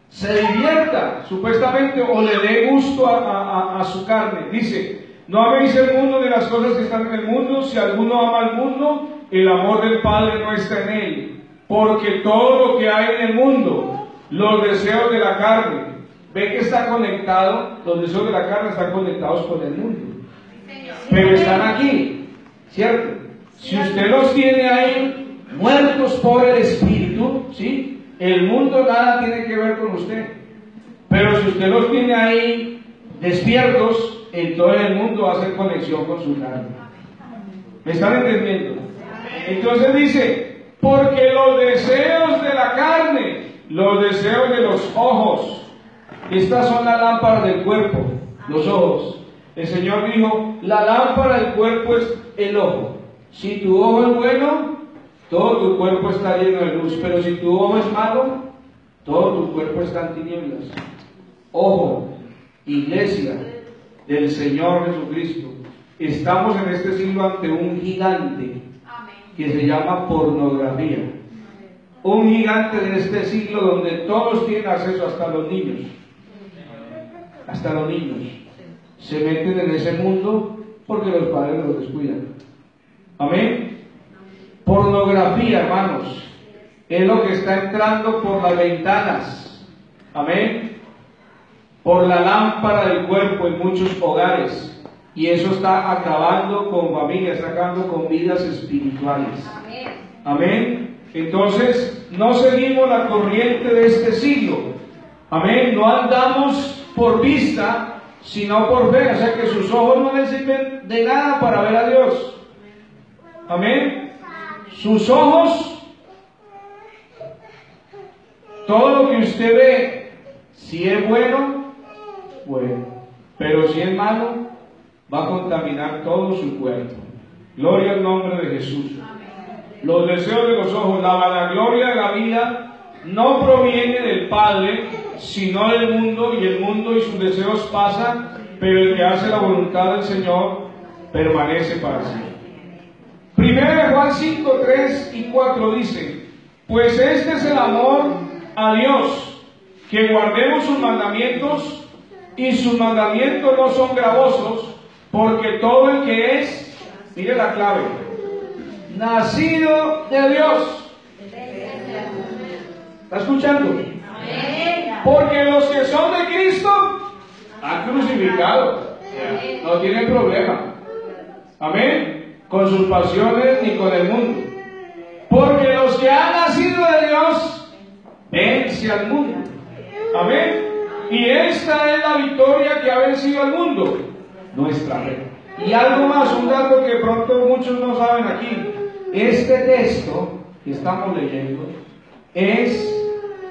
[SPEAKER 1] se divierta, supuestamente, o le dé gusto a su carne. Dice: no améis el mundo de las cosas que están en el mundo. Si alguno ama al mundo, el amor del Padre no está en él. Porque todo lo que hay en el mundo, los deseos de la carne, ve que está conectado, los deseos de la carne están conectados con el mundo. Pero están aquí, ¿cierto? Si usted los tiene ahí muertos por el Espíritu, ¿sí? El mundo nada tiene que ver con usted. Pero si usted los tiene ahí despiertos, entonces el mundo va a hacer conexión con su carne. ¿Me están entendiendo? Entonces dice: porque los deseos de la carne, los deseos de los ojos, estas son las lámparas del cuerpo, los ojos. El Señor dijo: la lámpara del cuerpo es el ojo. Si tu ojo es bueno, todo tu cuerpo está lleno de luz. Pero si tu ojo es malo, todo tu cuerpo está en tinieblas. Ojo, iglesia del Señor Jesucristo, estamos en este siglo ante un gigante que se llama pornografía. Un gigante de este siglo donde todos tienen acceso, hasta los niños. Hasta los niños se meten en ese mundo porque los padres los descuidan. Amén. Pornografía, hermanos, es lo que está entrando por las ventanas. Amén. Por la lámpara del cuerpo en muchos hogares. Y eso está acabando con familias, está acabando con vidas espirituales. Amén. Entonces, no seguimos la corriente de este siglo. Amén. No andamos por vista, sino por fe. O sea que sus ojos no les sirven de nada para ver a Dios. Amén. Sus ojos, todo lo que usted ve, si es bueno, bueno. Pero si es malo, va a contaminar todo su cuerpo. Gloria al nombre de Jesús. Los deseos de los ojos, la vanagloria de la vida, no proviene del Padre, sino del mundo, y el mundo y sus deseos pasan, pero el que hace la voluntad del Señor permanece para siempre. Primera de Juan 5, 3 y 4 dice: pues este es el amor a Dios, que guardemos sus mandamientos, y sus mandamientos no son gravosos, porque todo el que es, mire la clave, nacido de Dios. ¿Está escuchando? Porque los que son de Cristo han crucificado, no tienen problema. Amén. Con sus pasiones ni con el mundo. Porque los que han nacido de Dios vence al mundo. Amén. Y esta es la victoria que ha vencido al mundo: nuestra fe. Y algo más, un dato que pronto muchos no saben aquí. Este texto que estamos leyendo es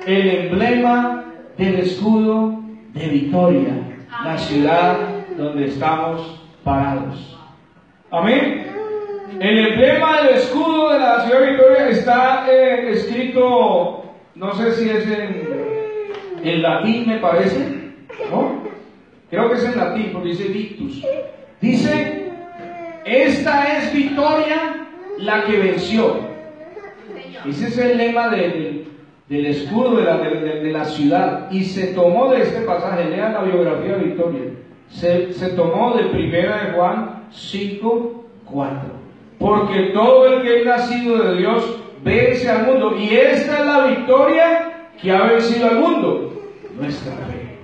[SPEAKER 1] el emblema del escudo de Victoria, la ciudad donde estamos parados. Amén. El emblema del escudo de la ciudad de Victoria está escrito, no sé si es en latín, me parece, ¿no? Creo que es en latín, porque dice Victus. Dice: esta es Victoria, la que venció. Ese es el lema del escudo de la ciudad. Y se tomó de este pasaje, lean la biografía de Victoria. Se tomó de Primera de Juan 5, 4. Porque todo el que es nacido de Dios vence al mundo. Y esta es la victoria que ha vencido al mundo: nuestra fe.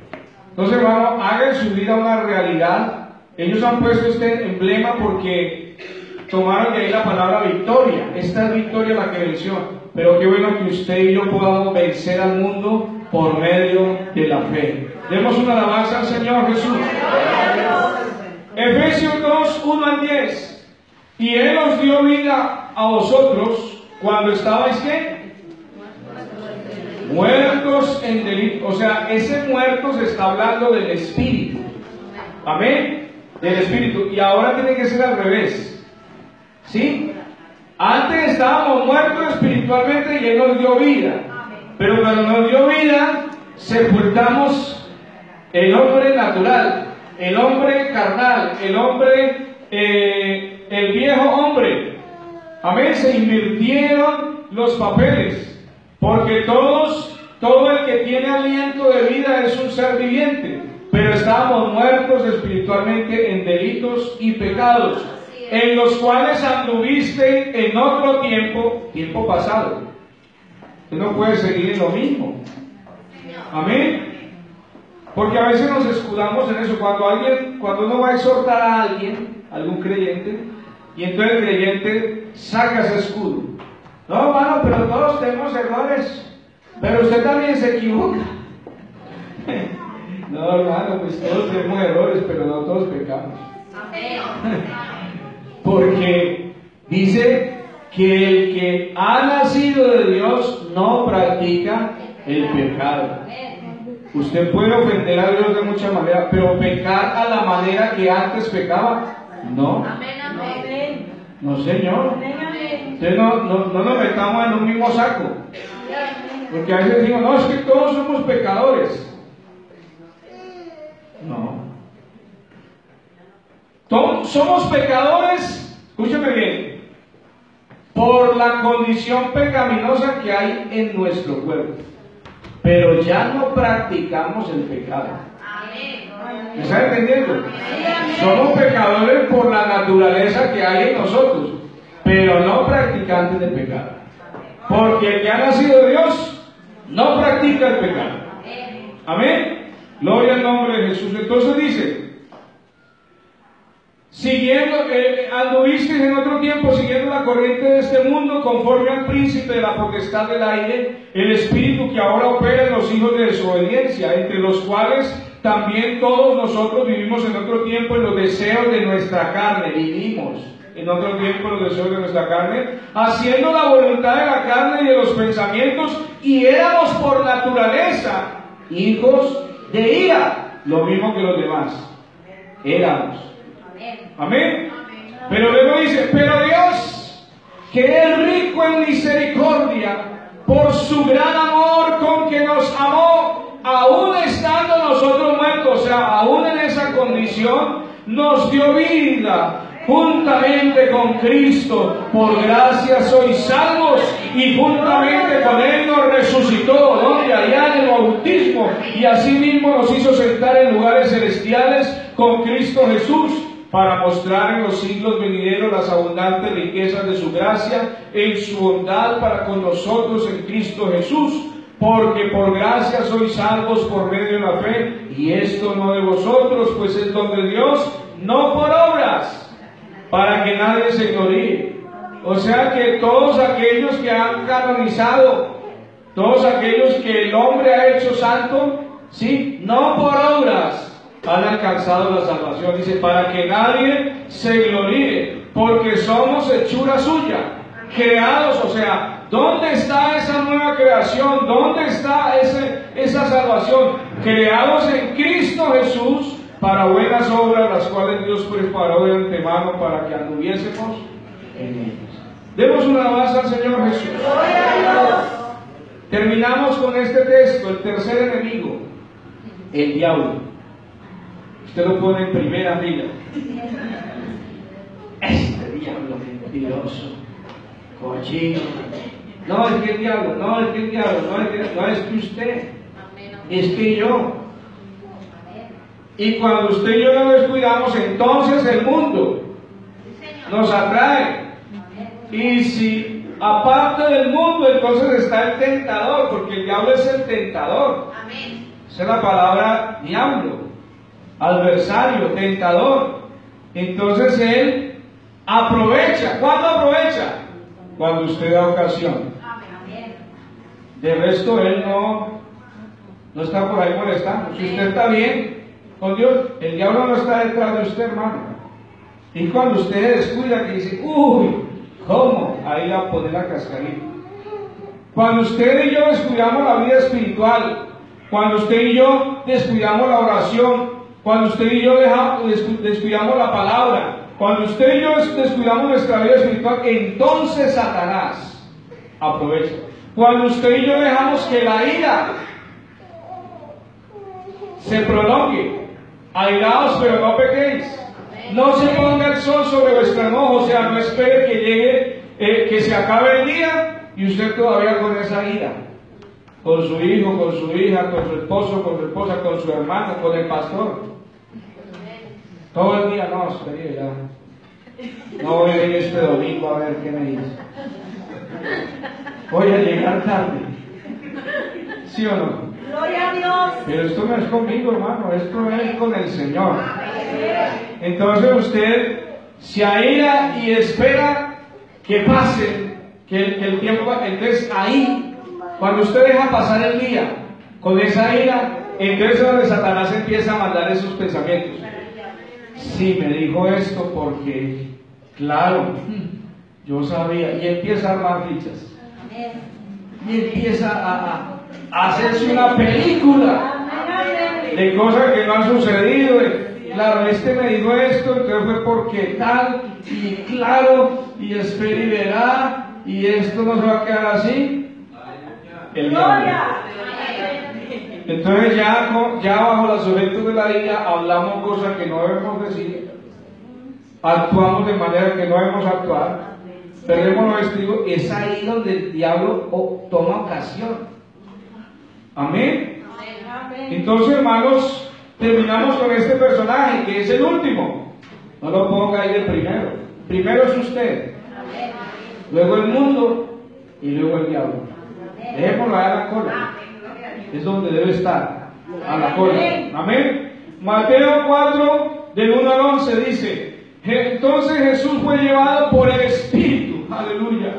[SPEAKER 1] Entonces, hermano, hagan su vida una realidad. Ellos han puesto este emblema porque tomaron de ahí la palabra victoria. Esta es victoria la que venció. Pero qué bueno que usted y yo podamos vencer al mundo por medio de la fe. Demos una alabanza al Señor Jesús. Efesios 2, 1 al 10. Y Él os dio vida a vosotros cuando estabais, ¿qué? Muertos en delitos. O sea, ese muerto se está hablando del Espíritu. Amén. Del Espíritu. Y ahora tiene que ser al revés. ¿Sí? Antes estábamos muertos espiritualmente y Él nos dio vida. Pero cuando nos dio vida, sepultamos el hombre natural, el hombre carnal, el hombre, el viejo hombre. Amén. Se invirtieron los papeles. Porque todo el que tiene aliento de vida es un ser viviente. Pero estábamos muertos espiritualmente en delitos y pecados, en los cuales anduviste en otro tiempo pasado. Usted no puede seguir en lo mismo. Amén. Porque a veces nos escudamos en eso. Cuando uno va a exhortar a alguien, algún creyente, y entonces el creyente saca ese escudo. No, hermano, pero todos tenemos errores. Pero usted también se equivoca. No, hermano, pues todos tenemos errores, pero no todos pecamos. Porque dice que el que ha nacido de Dios no practica el pecado. Usted puede ofender a Dios de muchas maneras, pero pecar a la manera que antes pecaba, no. No, Señor. Entonces no nos metamos en un mismo saco. Porque a veces digo, no, es que todos somos pecadores. No. Somos pecadores, escúcheme bien, por la condición pecaminosa que hay en nuestro cuerpo. Pero ya no practicamos el pecado. ¿Me está entendiendo? Somos pecadores por la naturaleza que hay en nosotros, pero no practicantes del pecado. Porque el que ha nacido de Dios no practica el pecado. Amén. Gloria al nombre de Jesús. Entonces dice, anduvisteis en otro tiempo siguiendo la corriente de este mundo, conforme al príncipe de la potestad del aire, el espíritu que ahora opera en los hijos de desobediencia, entre los cuales también todos nosotros vivimos en otro tiempo en los deseos de nuestra carne. Vivimos en otro tiempo en los deseos de nuestra carne, haciendo la voluntad de la carne y de los pensamientos, y éramos por naturaleza hijos de ira, lo mismo que los demás. Éramos. Amén. Pero luego dice, pero Dios, que es rico en misericordia, por su gran amor con que nos amó, aún estando nosotros muertos, o sea, aún en esa condición, nos dio vida juntamente con Cristo. Por gracia sois salvos, y juntamente con Él nos resucitó, donde allá en el bautismo, y asimismo nos hizo sentar en lugares celestiales con Cristo Jesús, para mostrar en los siglos venideros las abundantes riquezas de su gracia en su bondad para con nosotros en Cristo Jesús. Porque por gracia sois salvos por medio de la fe, y esto no de vosotros, pues es don de Dios, no por obras, para que nadie se gloríe. O sea que todos aquellos que han canonizado, todos aquellos que el hombre ha hecho santo, ¿sí?, no por obras, han alcanzado la salvación. Dice, para que nadie se gloríe, porque somos hechura suya, creados. O sea, ¿dónde está esa nueva creación? ¿Dónde está esa salvación? Creados en Cristo Jesús para buenas obras, las cuales Dios preparó de antemano para que anduviésemos en ellas. Demos una alabanza al Señor Jesús. Terminamos con este texto, el tercer enemigo, el diablo. Usted lo pone en primera fila. Este diablo mentiroso, cochino. No, es que el diablo, no, es que el diablo, no es que usted, es que yo. Y cuando usted y yo no descuidamos, entonces el mundo nos atrae. Y si aparte del mundo, entonces está el tentador, porque el diablo es el tentador. Esa es la palabra diablo. Adversario, tentador. Entonces él aprovecha. ¿Cuándo aprovecha? Cuando usted da ocasión. De resto él no está por ahí molestando. Si usted está bien con Dios, el diablo no está detrás de usted, hermano. Y cuando usted descuida, que dice, uy, ¿cómo? Ahí la pone la cascarita. Cuando usted y yo descuidamos la vida espiritual, cuando usted y yo descuidamos la oración, cuando usted y yo descuidamos la palabra, cuando usted y yo descuidamos nuestra vida espiritual, entonces Satanás aprovecha. Cuando usted y yo dejamos que la ira se prolongue, airaos pero no pequéis. No se ponga el sol sobre vuestro enojo, o sea, no espere que llegue, que se acabe el día y usted todavía con esa ira. Con su hijo, con su hija, con su esposo, con su esposa, con su hermano, con el pastor. Todo el día, no, espere ya. No voy a ir este domingo a ver qué me dice. Voy a llegar tarde. ¿Sí o no?
[SPEAKER 3] Gloria a Dios.
[SPEAKER 1] Pero esto no es conmigo, hermano, esto es con el Señor. Entonces usted se aira y espera que pase, que el tiempo pase. Entonces ahí, cuando usted deja pasar el día con esa ira, entonces es donde Satanás empieza a mandar esos pensamientos. Sí, me dijo esto porque, claro, yo sabía. Y empieza a armar fichas. Y empieza a hacerse una película de cosas que no han sucedido. Claro, este me dijo esto, entonces fue porque tal, y claro, y espera y verá, y esto no se va a quedar así. El diablo. Entonces ya bajo los efectos de la ira hablamos cosas que no debemos decir, actuamos de manera que no debemos actuar, perdemos los estribos. Es ahí donde el diablo toma ocasión. Amén. Entonces, hermanos, terminamos con este personaje que es el último. No lo ponga ahí de primero. Primero es usted, luego el mundo y luego el diablo. Dejémoslo ahí a la cola. Es donde debe estar, a la cola. Amén. Mateo 4, del 1 al 11 dice: entonces Jesús fue llevado por el Espíritu. Aleluya.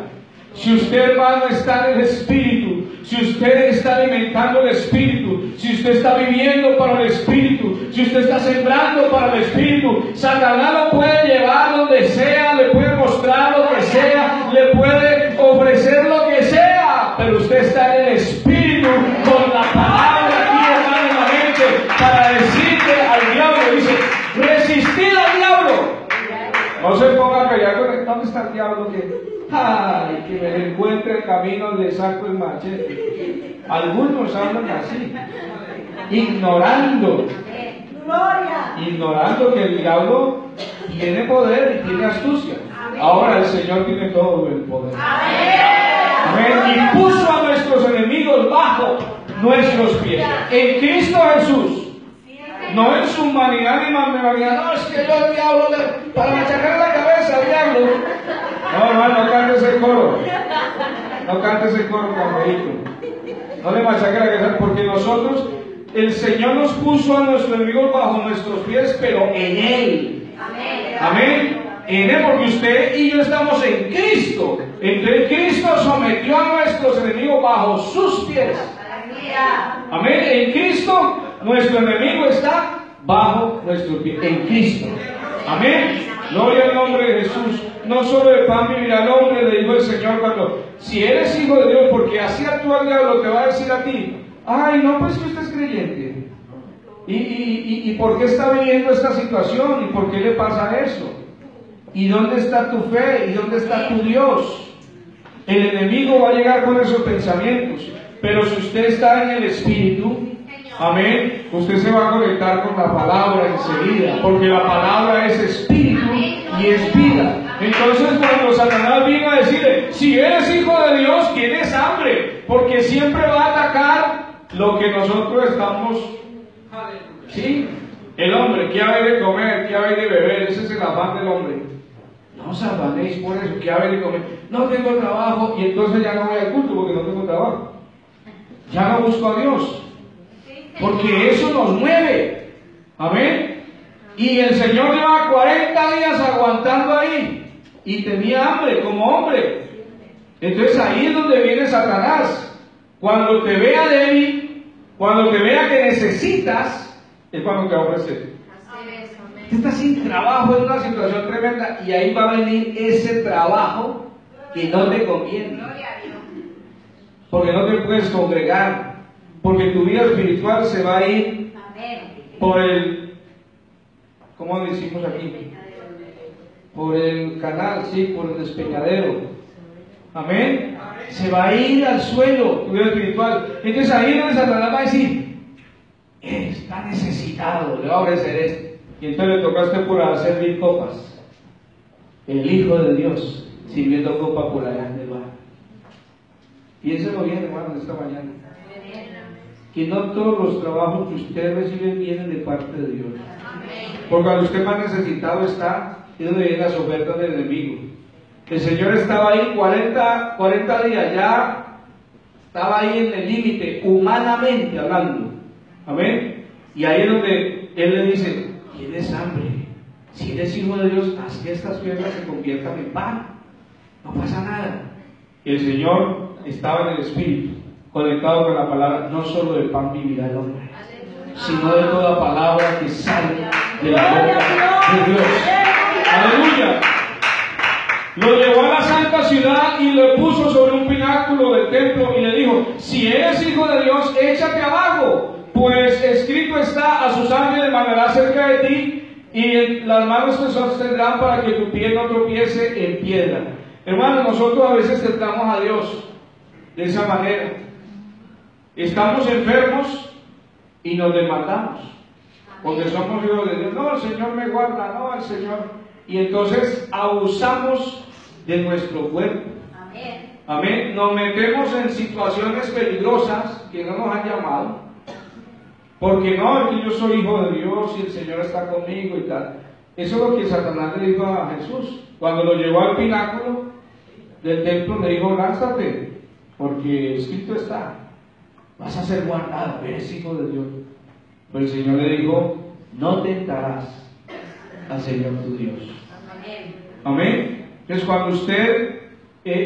[SPEAKER 1] Si usted, hermano, está en el Espíritu, si usted está alimentando el Espíritu, si usted está viviendo para el Espíritu, si usted está sembrando para el Espíritu, Satanás lo puede llevar donde sea, le puede mostrar lo que sea, le puede ofrecer lo que sea, pero usted está en el Espíritu con la palabra aquí, hermano, en la mente, para decirle al diablo. Dice: resistid al diablo. No se ponga a pelear con él. ¿Dónde está el diablo? Ay, que me encuentre el camino le saco el machete. Algunos hablan así, ignorando que el diablo tiene poder y tiene astucia. Ahora el Señor tiene todo el poder. Amén. Y puso a nuestros enemigos bajo nuestros pies. En Cristo Jesús. No en su humanidad ni humanidad. No, es que yo al diablo para machacar la cabeza al diablo. No, hermano, no cantes el coro. No cantes el coro, carmelito. No le machaque la cabeza, porque nosotros, el Señor nos puso a nuestros enemigos bajo nuestros pies, pero en Él. Amén. En Él, porque usted y yo estamos en Cristo. Entonces Cristo sometió a nuestros enemigos bajo sus pies. Amén. En Cristo nuestro enemigo está bajo nuestros pies. En Cristo. Amén. Gloria al nombre de Jesús. No solo de pan vivirá el hombre, le dijo el Señor cuando, si eres hijo de Dios, porque así actúa el diablo, te va a decir a ti, ay, no, pues que usted es creyente. ¿Y por qué está viviendo esta situación? ¿Y por qué le pasa eso? ¿Y dónde está tu fe? ¿Y dónde está tu Dios? El enemigo va a llegar con esos pensamientos. Pero si usted está en el Espíritu, amén, usted se va a conectar con la palabra enseguida. Porque la palabra es Espíritu y es vida. Entonces cuando Satanás vino a decirle, si eres hijo de Dios, tienes hambre. Porque siempre va a atacar lo que nosotros estamos... ¿Sí? El hombre, ¿qué ha de comer? ¿Qué ha de beber? Ese es el afán del hombre. No os afanéis por eso, ¿qué ha de comer? No tengo trabajo y entonces ya no voy al culto porque no tengo trabajo. Ya no busco a Dios. Porque eso nos mueve. Amén. Y el Señor lleva 40 días aguantando ahí. Y tenía hambre como hombre. Entonces ahí es donde viene Satanás. Cuando te vea débil, cuando te vea que necesitas, es cuando te va a ofrecer. Tú estás sin trabajo, en una situación tremenda, y ahí va a venir ese trabajo que no te conviene. Porque no te puedes congregar, porque tu vida espiritual se va a ir por el, ¿cómo decimos aquí? Por el canal, sí, por el despeñadero. Amén. Se va a ir al suelo tu vida espiritual. Entonces ahí es donde Satanás va a decir, está necesitado, le va a ofrecer esto. Y entonces le tocaste por servir copas. El Hijo de Dios sirviendo copa por allá en el bar. Piénselo bien, hermano, esta mañana. Que no todos los trabajos que usted recibe vienen de parte de Dios. Porque cuando usted más necesitado está, es donde vienen las ofertas del enemigo. El Señor estaba ahí 40 días, ya estaba ahí en el límite, humanamente hablando. Amén. Y ahí es donde Él le dice, tienes hambre. Si eres hijo de Dios, haz que estas piedras se conviertan en pan. No pasa nada. El Señor estaba en el Espíritu, conectado con la palabra. No solo del pan vivirá el hombre, sino de toda palabra que sale de la boca de Dios. Aleluya. Lo llevó a la santa ciudad y lo puso sobre un pináculo del templo y le dijo, si eres hijo de Dios, échate abajo, pues escrito está, a sus ángeles mandará cerca de ti y las manos te sostendrán para que tu pie no tropiece en piedra. Hermanos, nosotros a veces tentamos a Dios de esa manera. Estamos enfermos y nos demandamos porque somos hijos de Dios. No, el Señor me guarda, no, el Señor. Y entonces abusamos de nuestro cuerpo. Amén. Amén. Nos metemos en situaciones peligrosas que no nos han llamado. Porque no, es que yo soy hijo de Dios y el Señor está conmigo y tal. Eso es lo que Satanás le dijo a Jesús. Cuando lo llevó al pináculo del templo, le dijo, lánzate, porque escrito está, vas a ser guardado, eres hijo de Dios. Pero el Señor le dijo, no tentarás al Señor tu Dios. Amén. Amén. Entonces cuando usted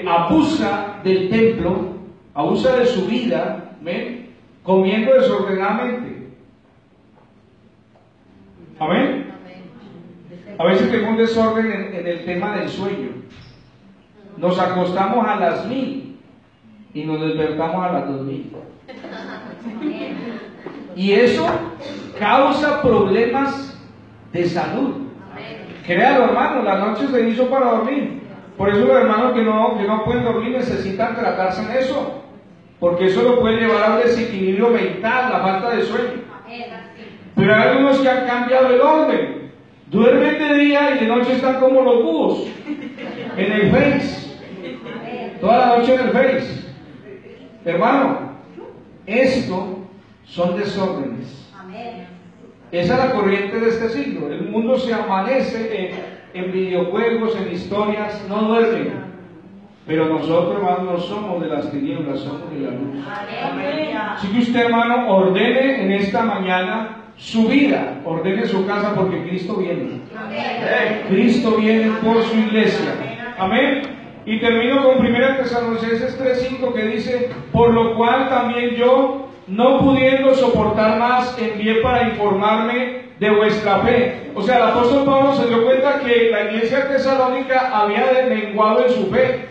[SPEAKER 1] abusa del templo, abusa de su vida, ¿amén?, comiendo desordenadamente. Amén. A veces tengo un desorden en el tema del sueño. Nos acostamos a las 1000 y nos despertamos a las 2000. Y eso causa problemas de salud. Créalo, hermano, la noche se hizo para dormir. Por eso los hermanos que no pueden dormir necesitan tratarse en eso, porque eso lo puede llevar al desequilibrio mental, la falta de sueño. Pero hay algunos que han cambiado el orden. Duermen de día y de noche están como los búhos, en el Face, toda la noche en el Face. Hermano, esto son desórdenes. Esa es la corriente de este siglo. El mundo se amanece en videojuegos, en historias, no duermen. Pero nosotros, hermano, no somos de las tinieblas, somos de la luz. Así que usted, hermano, ordene en esta mañana su vida, ordene su casa, porque Cristo viene. Cristo viene por su iglesia. Amén. Y termino con 1 Tesalonicenses 3:5, que dice: por lo cual también yo, no pudiendo soportar más, envié para informarme de vuestra fe. O sea, el apóstol Pablo se dio cuenta que la iglesia tesalónica había desmenguado en su fe,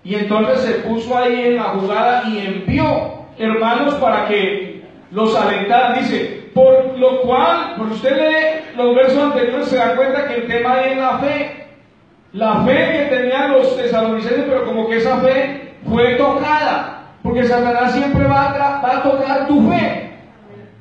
[SPEAKER 1] y entonces se puso ahí en la jugada y envió hermanos para que los alentaran. Dice, por lo cual, porque usted lee los versos anteriores, se da cuenta que el tema ahí es la fe. La fe que tenían los tesalonicenses, pero como que esa fe fue tocada. Porque Satanás siempre va a tocar tu fe.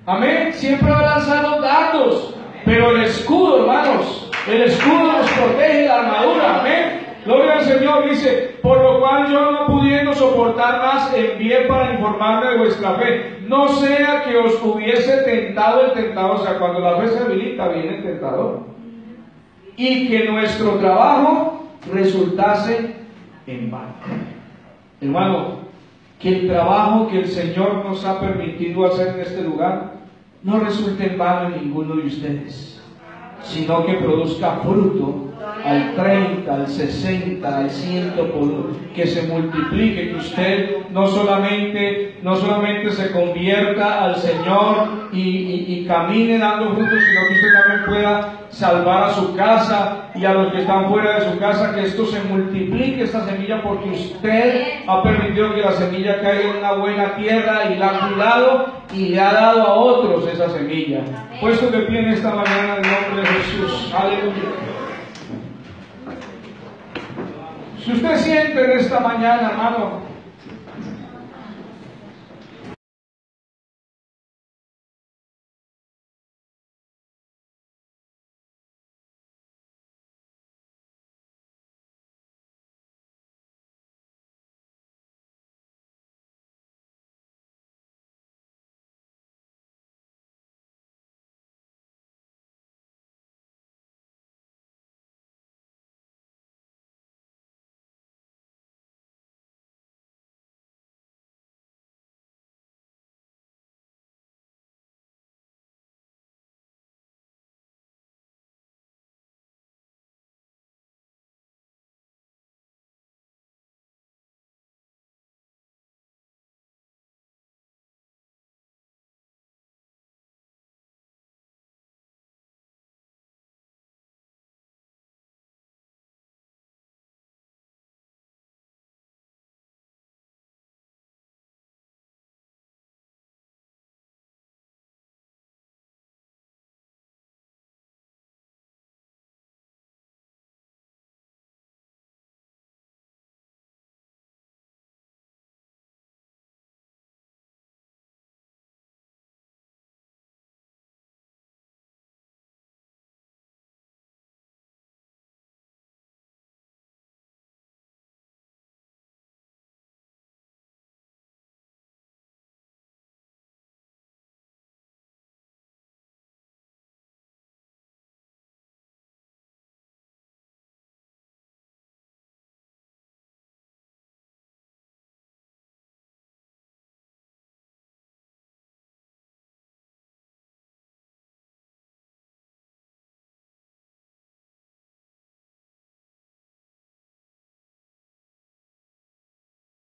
[SPEAKER 1] Amén. Siempre va a lanzar los dardos. Pero el escudo, hermanos, el escudo nos protege, la armadura. Amén. Gloria al Señor. Dice, por lo cual yo, no pudiendo soportar más, envié para informarme de vuestra fe. No sea que os hubiese tentado el tentador. O sea, cuando la fe se habilita, viene el tentador. Y que nuestro trabajo resultase en vano. Hermano, que el trabajo que el Señor nos ha permitido hacer en este lugar no resulte en vano en ninguno de ustedes, sino que produzca fruto al 30, al 60, al 100 por uno, que se multiplique, que usted no solamente se convierta al Señor y camine dando frutos, sino que usted también pueda salvar a su casa y a los que están fuera de su casa, que esto se multiplique, esta semilla, porque usted ha permitido que la semilla caiga en una buena tierra y la ha cuidado y le ha dado a otros esa semilla. Puesto de pie en esta mañana en el nombre de Jesús. Aleluya. Si usted siente en esta mañana, hermano,